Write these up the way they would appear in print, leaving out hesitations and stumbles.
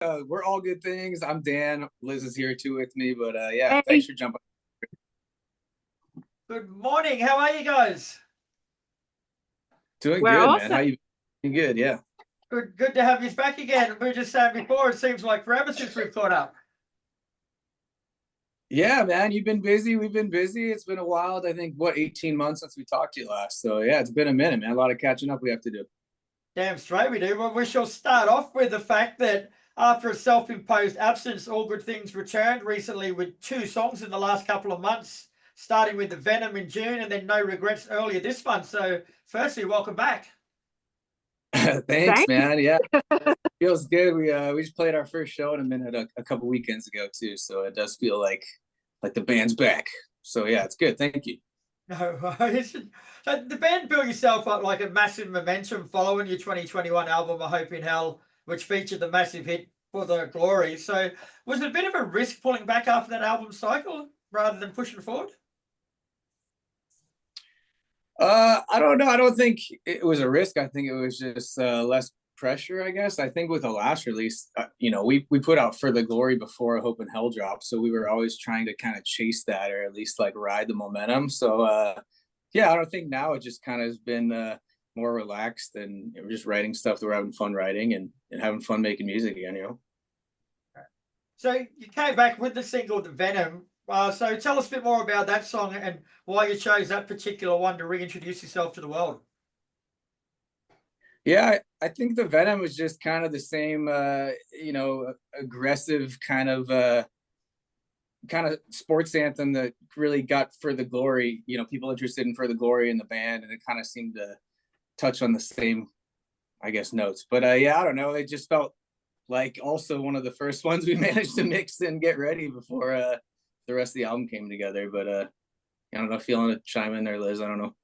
We're all good things. I'm Dan. Liz is here too with me, but yeah, thanks Hey, for jumping. Good morning. How are you guys? Doing we're good, man. How awesome. you doing? Good, yeah. Good to have you back again. We were just saying before, it seems like forever since we've caught up. Yeah, man, you've been busy. We've been busy. It's been a while. I think what 18 months since we talked to you last. So yeah, it's been a minute, man. A lot of catching up we have to do. Damn straight we do. Well, we shall start off with the fact that after a self-imposed absence, All Good Things returned recently with two songs in the last couple of months, starting with the Venom in June and then No Regrets earlier this month. So firstly, welcome back. Thanks, Thank you. man. Yeah, feels good. We just played our first show in a minute a couple weekends ago too. So it does feel like the band's back. So yeah, it's good. Thank you. No, so the band built yourself up like a massive momentum following your 2021 album, A Hope in Hell, which featured the massive hit For the Glory. So was it a bit of a risk pulling back after that album cycle rather than pushing forward? I don't know. I don't think it was a risk. I think it was just less pressure, I guess. I think with the last release, we put out For the Glory before Hope and Hell dropped, so we were always trying to kind of chase that or at least like ride the momentum. So yeah, I don't think now it just kind of has been more relaxed and we're just writing stuff that we're having fun writing and having fun making music again. So you came back with the single The Venom. So tell us a bit more about that song and why you chose that particular one to reintroduce yourself to the world. Yeah, I think the Venom was just kind of the same, aggressive kind of sports anthem that really got For the Glory. People interested in For the Glory in the band, and it kind of seemed to touch on the same, I guess, notes. But yeah, I don't know. It just felt like also one of the first ones we managed to mix and get ready before the rest of the album came together. But I don't know, feeling to chime in there, Liz. I don't know.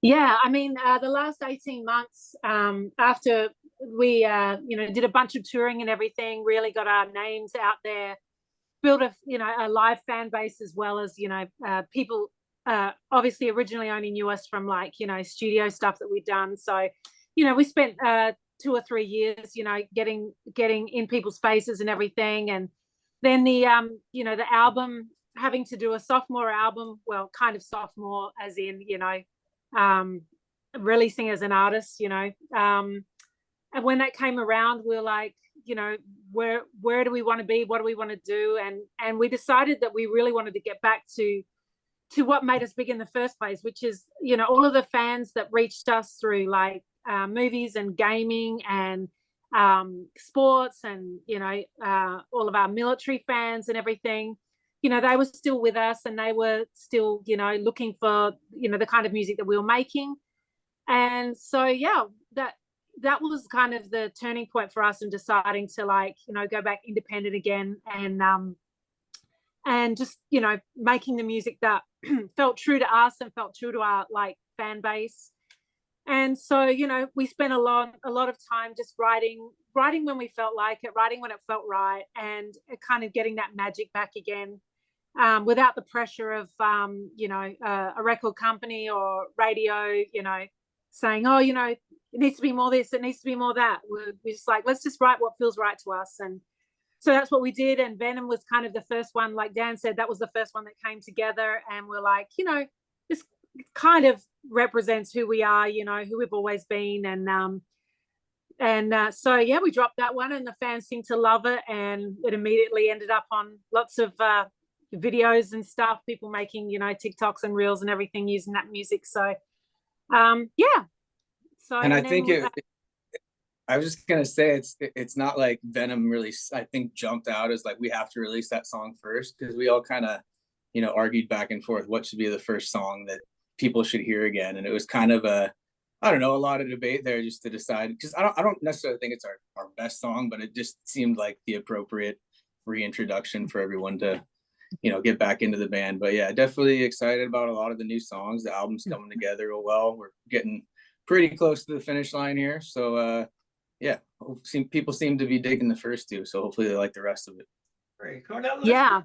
Yeah, I mean, the last 18 months after we, did a bunch of touring and everything, really got our names out there, built a live fan base as well as, people obviously originally only knew us from studio stuff that we'd done. So, we spent 2 or 3 years, getting in people's faces and everything. And then the album, having to do a sophomore album, well, kind of sophomore as in, um, releasing as an artist, and when that came around, we were like, where do we want to be? What do we want to do? And we decided that we really wanted to get back to what made us big in the first place, which is, all of the fans that reached us through movies and gaming and sports and, all of our military fans and everything. They were still with us and they were still, looking for, the kind of music that we were making. And so, yeah, that was kind of the turning point for us in deciding to go back independent again and just, making the music that felt true to us and felt true to our fan base. And so, we spent a lot of time just writing when we felt like it, writing when it felt right, and kind of getting that magic back again. Without the pressure of a record company or radio, saying, oh, it needs to be more this, it needs to be more that. We're just like, let's just write what feels right to us. And so that's what we did. And Venom was kind of the first one, like Dan said, that was the first one that came together. And we're like, this kind of represents who we are, who we've always been. And so yeah, we dropped that one and the fans seemed to love it, and it immediately ended up on lots of videos and stuff, people making TikToks and reels and everything using that music. So yeah, so And I think I was just gonna say it's not like Venom really, I think, jumped out as like we have to release that song first, because we all kind of argued back and forth what should be the first song that people should hear again, and it was kind of I don't know, a lot of debate there just to decide, because I don't necessarily think it's our best song, but it just seemed like the appropriate reintroduction for everyone to get back into the band. But yeah, definitely excited about a lot of the new songs. The album's coming together real well. We're getting pretty close to the finish line here. So yeah, people seem to be digging the first two, so hopefully they like the rest of it. Very cool. Now, yeah,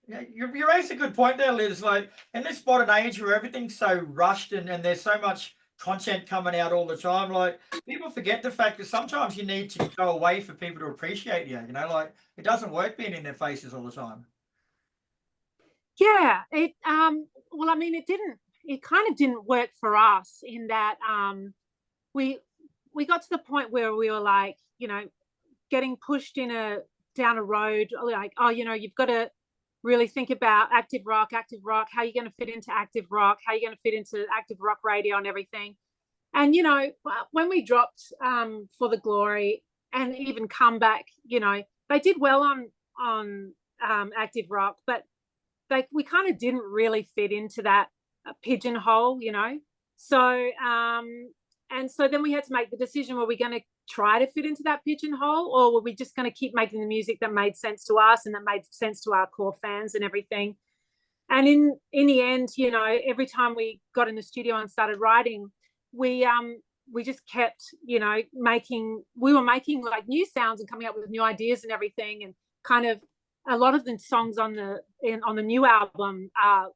you raised a good point there, Liz. Like in this modern age where everything's so rushed and there's so much content coming out all the time. Like, people forget the fact that sometimes you need to go away for people to appreciate you. You know, like, it doesn't work being in their faces all the time. Yeah, well, I mean, it kind of didn't work for us in that we got to the point where we were like, you know, getting pushed down a road, like, oh, you know, you've got to really think about active rock, how are you going to fit into active rock, how are you going to fit into active rock radio and everything. And, you know, when we dropped For the Glory and even Comeback, you know, they did well on active rock, but we kind of didn't really fit into that pigeonhole, you know. So and so then we had to make the decision: were we going to try to fit into that pigeonhole, or were we just going to keep making the music that made sense to us and that made sense to our core fans and everything? And in the end, you know, every time we got in the studio and started writing, we just kept, you know, we were making like new sounds and coming up with new ideas and everything. And kind of a lot of the songs on the new album are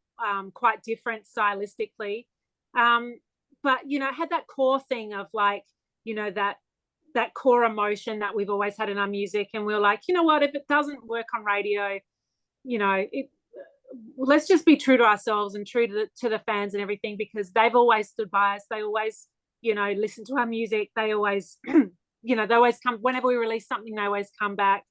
quite different stylistically, but, you know, it had that core thing of, like, you know, that core emotion that we've always had in our music. And we were like, you know what, if it doesn't work on radio, you know, let's just be true to ourselves and true to the fans and everything, because they've always stood by us. They always, you know, listen to our music. They always, you know, they always come whenever we release something. They always come back.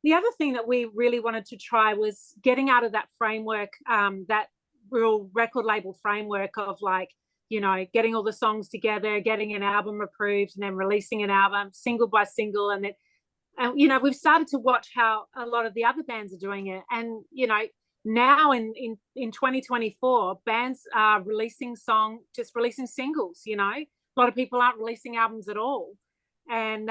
The other thing that we really wanted to try was getting out of that framework, that real record label framework of, like, you know, getting all the songs together, getting an album approved, and then releasing an album single by single. And you know, we've started to watch how a lot of the other bands are doing it. And, you know, now in 2024, bands are just releasing singles. You know, a lot of people aren't releasing albums at all. And,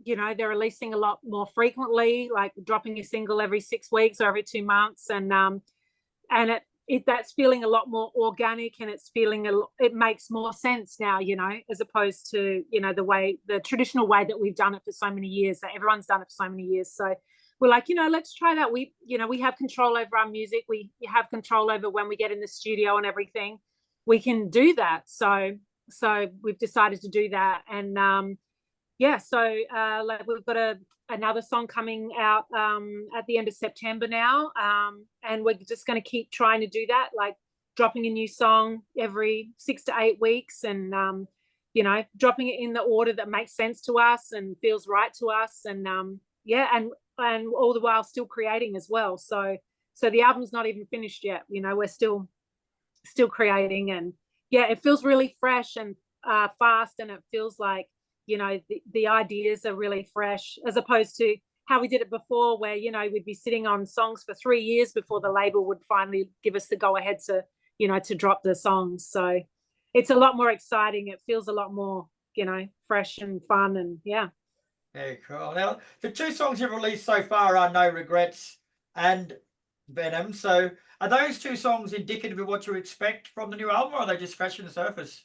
you know, they're releasing a lot more frequently, like dropping a single every 6 weeks or every 2 months. And that's feeling a lot more organic, and it makes more sense now, you know, as opposed to, you know, the traditional way that we've done it for so many years, that everyone's done it for so many years. So we're like, you know, let's try that. You know, we have control over our music. We have control over when we get in the studio and everything. We can do that. So we've decided to do that. And yeah, so like, we've got another song coming out at the end of September now, and we're just going to keep trying to do that, like dropping a new song every 6 to 8 weeks, and you know, dropping it in the order that makes sense to us and feels right to us. And yeah, and all the while still creating as well. So the album's not even finished yet. You know, we're still creating, and yeah, it feels really fresh and fast, and it feels like, you know, the ideas are really fresh, as opposed to how we did it before, where, you know, we'd be sitting on songs for 3 years before the label would finally give us the go ahead to, you know, to drop the songs. So it's a lot more exciting. It feels a lot more, you know, fresh and fun. And yeah. Very cool. Now, the 2 songs you've released so far are No Regrets and Venom. So are those 2 songs indicative of what you expect from the new album, or are they just scratching the surface?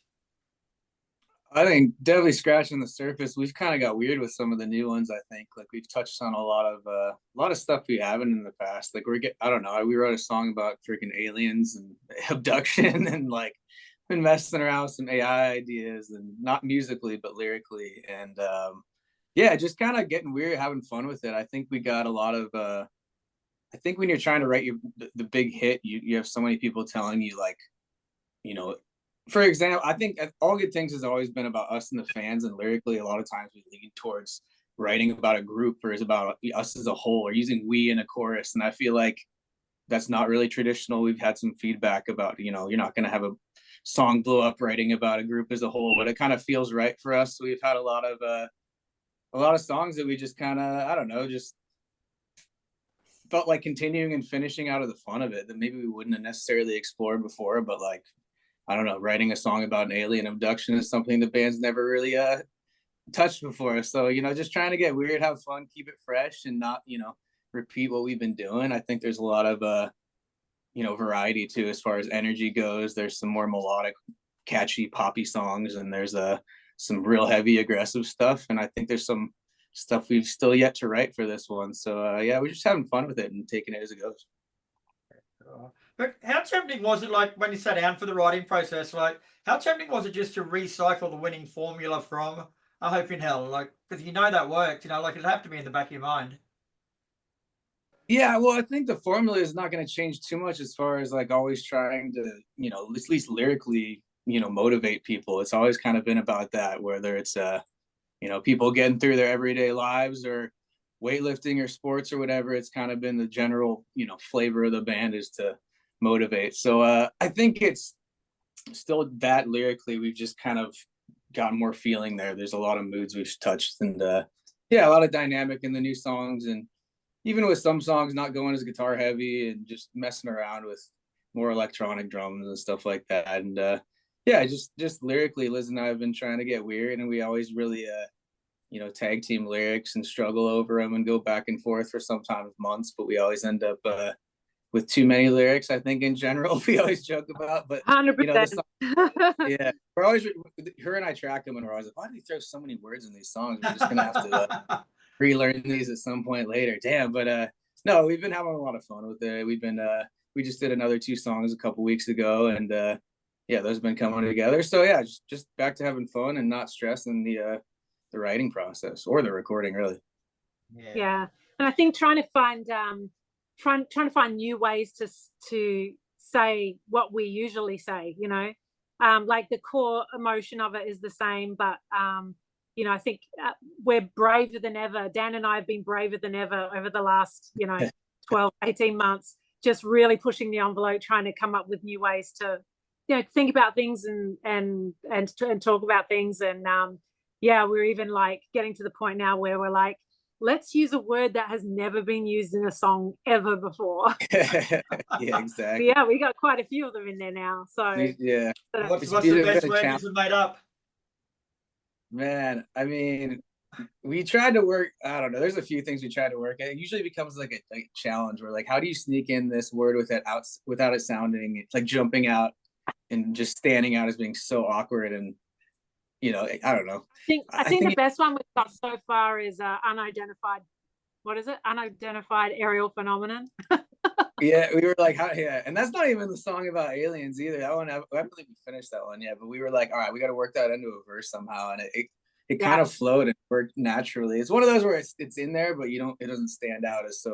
I think definitely scratching the surface. We've kind of got weird with some of the new ones. I think, like, we've touched on a lot of stuff we haven't in the past. Like, I don't know, we wrote a song about freaking aliens and abduction, and like been messing around with some AI ideas, and not musically but lyrically. And yeah, just kind of getting weird, having fun with it. I think we got a lot of I think when you're trying to write the big hit, you have so many people telling you, like, you know, for example, I think All Good Things has always been about us and the fans, and lyrically, a lot of times we lean towards writing about a group, or is about us as a whole, or using we in a chorus. And I feel like that's not really traditional. We've had some feedback about, you know, you're not going to have a song blow up writing about a group as a whole, but it kind of feels right for us. So we've had a lot of songs that we just kind of, I don't know, just felt like continuing and finishing out of the fun of it, that maybe we wouldn't have necessarily explored before. But, like, I don't know, writing a song about an alien abduction is something the band's never really touched before. So, you know, just trying to get weird, have fun, keep it fresh, and not, you know, repeat what we've been doing. I think there's a lot of you know, variety too, as far as energy goes. There's some more melodic, catchy, poppy songs, and there's some real heavy, aggressive stuff. And I think there's some stuff we've still yet to write for this one. So yeah, we're just having fun with it and taking it as it goes. But how tempting was it, like when you sat down for the writing process? Like, how tempting was it just to recycle the winning formula from "A Hope in Hell"? Like, because you know that worked, like it'd have to be in the back of your mind. Yeah, well, I think the formula is not going to change too much as far as like always trying to, at least lyrically, motivate people. It's always kind of been about that, whether it's people getting through their everyday lives or weightlifting or sports or whatever. It's kind of been the general, flavor of the band is to motivate. So I think it's still that lyrically, we've just kind of gotten more feeling there. There's a lot of moods we've touched, and yeah, a lot of dynamic in the new songs, and even with some songs not going as guitar heavy and just messing around with more electronic drums and stuff like that. And yeah, just lyrically, Liz and I have been trying to get weird, and we always really tag team lyrics and struggle over them and go back and forth for sometimes months, but we always end up with too many lyrics, I think, in general. We always joke about, but 100%. yeah, we're always, her and I track them, and we're always like, why do you throw so many words in these songs? We're just gonna have to relearn these at some point later. Damn. But no, we've been having a lot of fun with it. We just did another 2 songs a couple weeks ago, and yeah, those have been coming together. So yeah, just back to having fun and not stressing the writing process or the recording, really. Yeah. And I think trying to find new ways to say what we usually say, like the core emotion of it is the same, but I think we're braver than ever. Dan and I have been braver than ever over the last 12 18 months, just really pushing the envelope, trying to come up with new ways to think about things and talk about things. And yeah, we're even like getting to the point now where we're like, let's use a word that has never been used in a song ever before. Yeah, exactly. Yeah, we got quite a few of them in there now. So yeah. What's the best word you've made up? Man, I mean, we tried to work, I don't know, there's a few things we tried to work at. It usually becomes like a challenge where, like, how do you sneak in this word without it sounding like jumping out and just standing out as being so awkward? And I don't know. I think the best one we've got so far is unidentified. What is it? Unidentified aerial phenomenon. Yeah, we were like, yeah, and that's not even the song about aliens either. That one, I don't believe we finished that one yet, but we were like, all right, we got to work that into a verse somehow, and it kind of flowed and worked naturally. It's one of those where it's in there, but it doesn't stand out as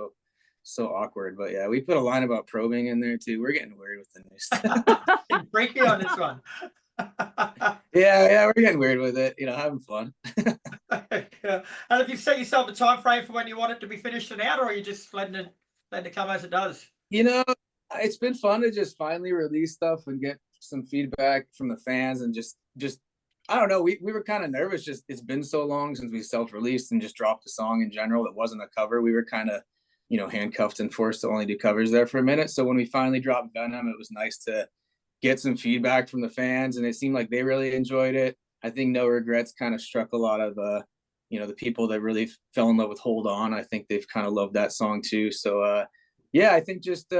so awkward. But yeah, we put a line about probing in there too. We're getting weird with the new stuff. Break me on this one. Yeah, we're getting weird with it, having fun. Yeah. And have you set yourself a time frame for when you want it to be finished and out, or are you just letting it come as it does? It's been fun to just finally release stuff and get some feedback from the fans, and just I don't know, we were kind of nervous. Just it's been so long since we self-released and just dropped a song in general that wasn't a cover. We were kind of handcuffed and forced to only do covers there for a minute. So when we finally dropped Venom, it was nice to get some feedback from the fans, and it seemed like they really enjoyed it. I think No Regrets kind of struck a lot of the people that really fell in love with Hold On. I think they've kind of loved that song too. So yeah, I think just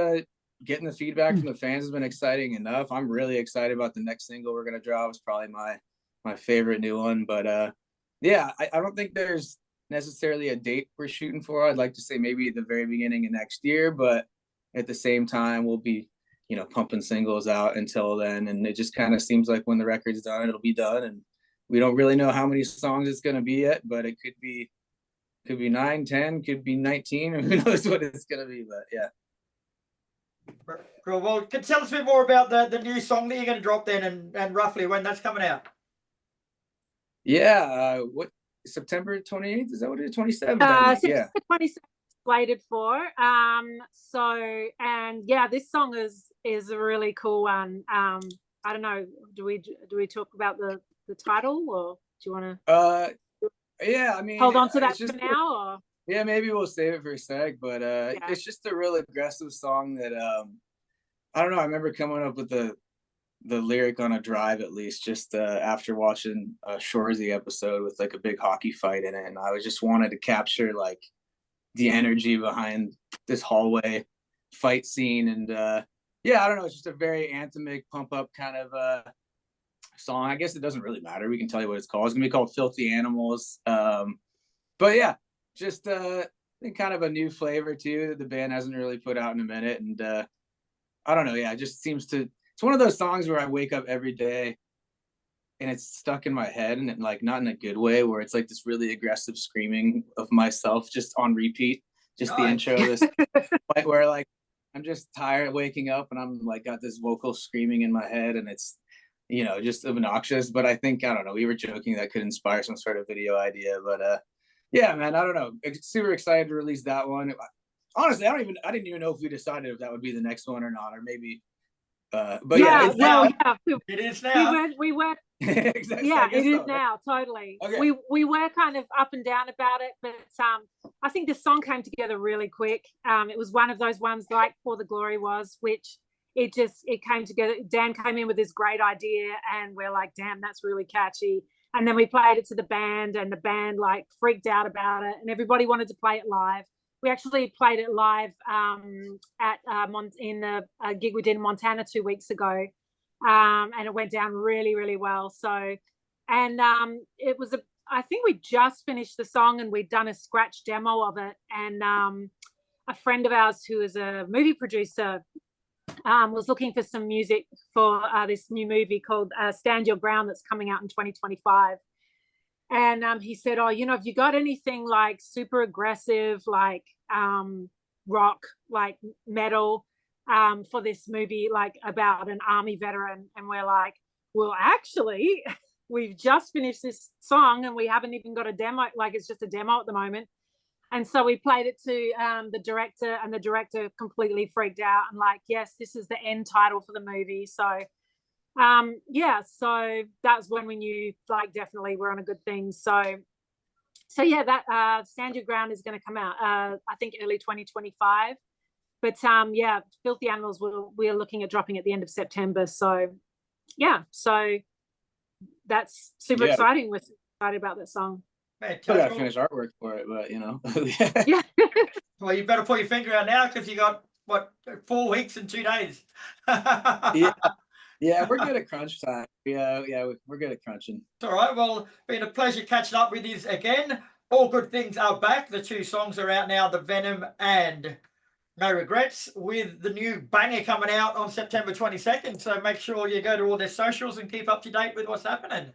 getting the feedback from the fans has been exciting enough. I'm really excited about the next single we're gonna drop. It's probably my favorite new one. But yeah, I don't think there's necessarily a date we're shooting for. I'd like to say maybe at the very beginning of next year, but at the same time we'll be pumping singles out until then. And it just kind of seems like when the record's done, it'll be done. And we don't really know how many songs it's going to be yet, but it could be 9, 10, could be 19, or who knows what it's going to be. But yeah. Cool. Well, can you tell us a bit more about the new song that you're going to drop then, and roughly when that's coming out? Yeah. What, September 28th? Is that what it is? 27th? Yeah. 27th slated for. So, and yeah, this song is a really cool one. I don't know, do we talk about the title, or do you want to yeah, I mean, hold on to that for now, or yeah, maybe we'll save it for a sec. But it's just a real aggressive song that I don't know, I remember coming up with the lyric on a drive, at least, just after watching a Shoresy episode with like a big hockey fight in it, and I just wanted to capture like the energy behind this hallway fight scene. And yeah, I don't know, it's just a very anthemic, pump up kind of song. I guess it doesn't really matter, we can tell you what it's called. It's gonna be called Filthy Animals. But yeah, just I think kind of a new flavor too that the band hasn't really put out in a minute. And I don't know. Yeah, it just seems to. It's one of those songs where I wake up every day and it's stuck in my head, and like not in a good way, where it's like this really aggressive screaming of myself just on repeat. Just the Nice. intro, this point where like I'm just tired waking up and I'm like got this vocal screaming in my head, and it's just obnoxious. But I think, I don't know, we were joking that could inspire some sort of video idea. But yeah, man, I don't know. Super excited to release that one. Honestly, I didn't even know if we decided if that would be the next one or not, or maybe. But yeah, It's now. yeah, It is now. we went. exactly. Yeah, it is so, now, totally. Okay. We were kind of up and down about it, but I think the song came together really quick. It was one of those ones like For the Glory was, which it came together. Dan came in with this great idea, and we're like, damn, that's really catchy. And then we played it to the band, and the band like freaked out about it, and everybody wanted to play it live. We actually played it live at in the gig we did in Montana 2 weeks ago, and it went down really, really well. So, and it was I think we just finished the song, and we'd done a scratch demo of it, and a friend of ours who is a movie producer was looking for some music for this new movie called Stand Your Ground that's coming out in 2025. And he said, oh, if you got anything like super aggressive, like rock, like metal for this movie, like about an army veteran. And we're like, well, actually, we've just finished this song and we haven't even got a demo. Like, it's just a demo at the moment. And so we played it to the director, and the director completely freaked out and like, yes, this is the end title for the movie. So yeah, so that's when we knew like definitely we're on a good thing. So yeah, that Stand Your Ground is going to come out I think early 2025. But yeah, Filthy Animals we're looking at dropping at the end of September. So yeah, so that's super exciting. We're excited about that song. I got to finish artwork for it, but yeah. Well, you better pull your finger out now, because you got what, 4 weeks and 2 days. Yeah, we're good at crunch time. Yeah, we're good at crunching. It's all right. Well, been a pleasure catching up with you again. All Good Things are back. The 2 songs are out now, The Venom and No Regrets, with the new banger coming out on September 22nd. So make sure you go to all their socials and keep up to date with what's happening.